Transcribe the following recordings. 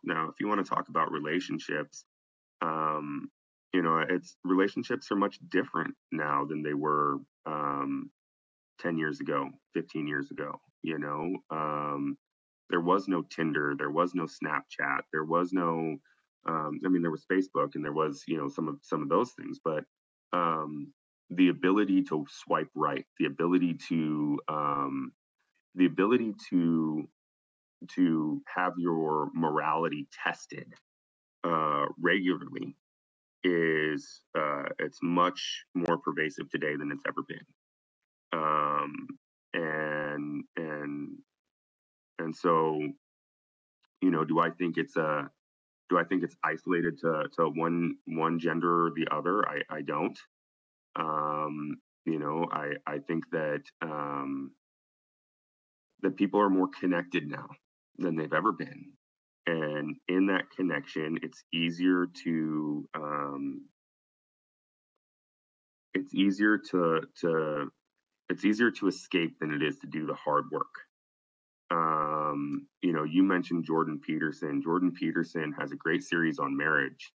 Now, if you want to talk about relationships, um, it's relationships are much different now than they were 10 years ago, 15 years ago. There was no Tinder, there was no Snapchat, there was no, I mean, there was Facebook and there was, some of those things, but um, the ability to swipe right, the ability to have your morality tested regularly is it's much more pervasive today than it's ever been. Um, and and and so, do I think it's isolated to one gender or the other? I don't. I think that people are more connected now than they've ever been. And in that connection, it's easier it's easier to escape than it is to do the hard work. You mentioned Jordan Peterson. Jordan Peterson has a great series on marriage,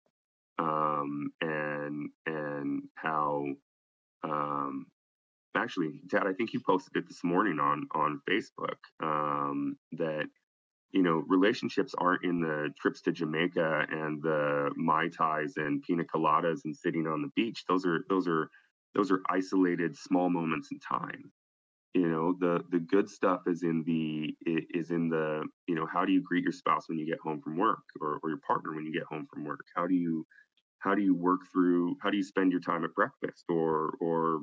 and how um, actually, Dad, I think you posted it this morning on Facebook, that relationships aren't in the trips to Jamaica and the mai tais and pina coladas and sitting on the beach. Those are isolated small moments in time. The good stuff is in the how do you greet your spouse when you get home from work, or your partner when you get home from work? How do you spend your time at breakfast, or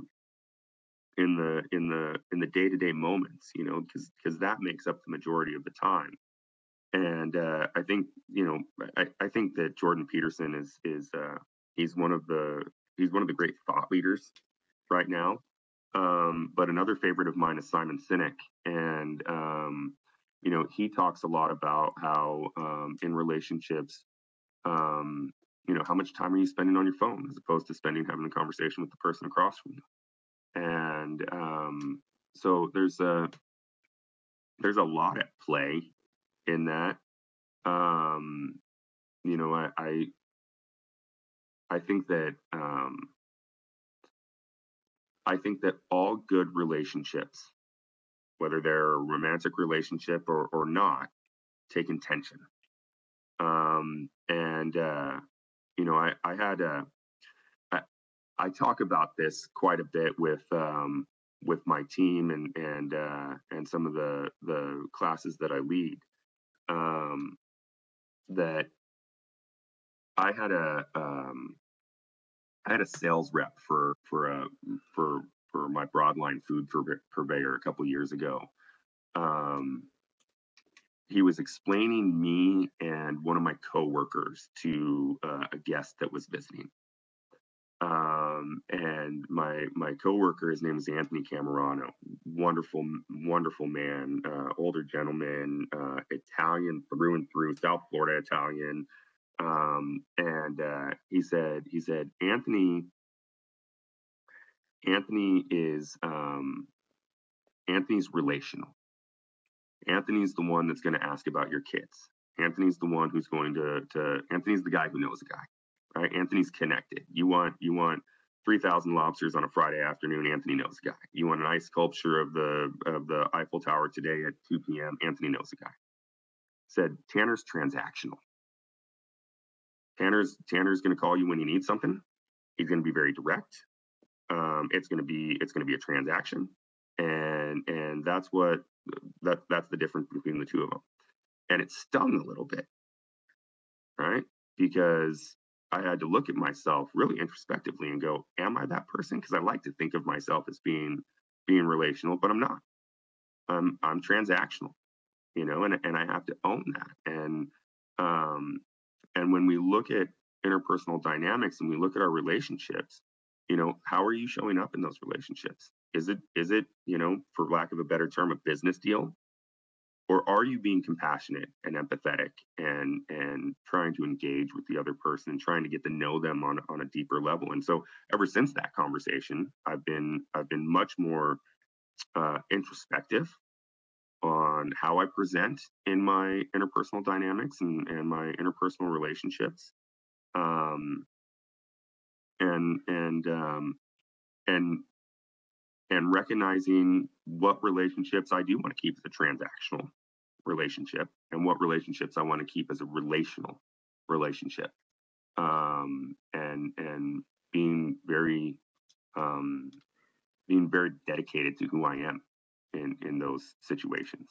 in the day-to-day moments, because that makes up the majority of the time. And I think that Jordan Peterson is he's one of the he's one of the great thought leaders right now. But another favorite of mine is Simon Sinek, and he talks a lot about how, in relationships, how much time are you spending on your phone as opposed to spending having a conversation with the person across from you. And so there's a lot at play in that. Um, you know, I think that all good relationships, whether they're a romantic relationship or not, take intention. And I had I, I talk about this quite a bit with my team and some of the classes that I lead. That I had a I had a sales rep for my broadline food purveyor a couple years ago. Um, he was explaining me and one of my coworkers to a guest that was visiting. And my coworker, his name is Anthony Camerano, wonderful man, older gentleman, Italian through and through, South Florida Italian. And he said Anthony is Anthony's relational. Anthony's the one that's going to ask about your kids. Anthony's the one who's going to Anthony's the guy who knows a guy, right? Anthony's connected. You want 3,000 lobsters on a Friday afternoon. Anthony knows a guy. You want an ice sculpture of the Eiffel Tower today at 2 p.m. Anthony knows a guy. Said Tanner's transactional. Tanner's going to call you when you need something. He's going to be very direct. It's going to be a transaction, and that's the difference between the two of them. And it stung a little bit, right? Because I had to look at myself really introspectively and go, am I that person? Because I like to think of myself as being relational, but I'm not. I'm transactional, and I have to own that. And when we look at interpersonal dynamics and we look at our relationships, how are you showing up in those relationships? Is it, for lack of a better term, a business deal? Or are you being compassionate and empathetic and trying to engage with the other person and trying to get to know them on a deeper level? And so ever since that conversation, I've been much more introspective. on how I present in my interpersonal dynamics and my interpersonal relationships, um, and and um, and and recognizing what relationships I do want to keep as a transactional relationship and what relationships I want to keep as a relational relationship, and um, being very dedicated to who I am in those situations.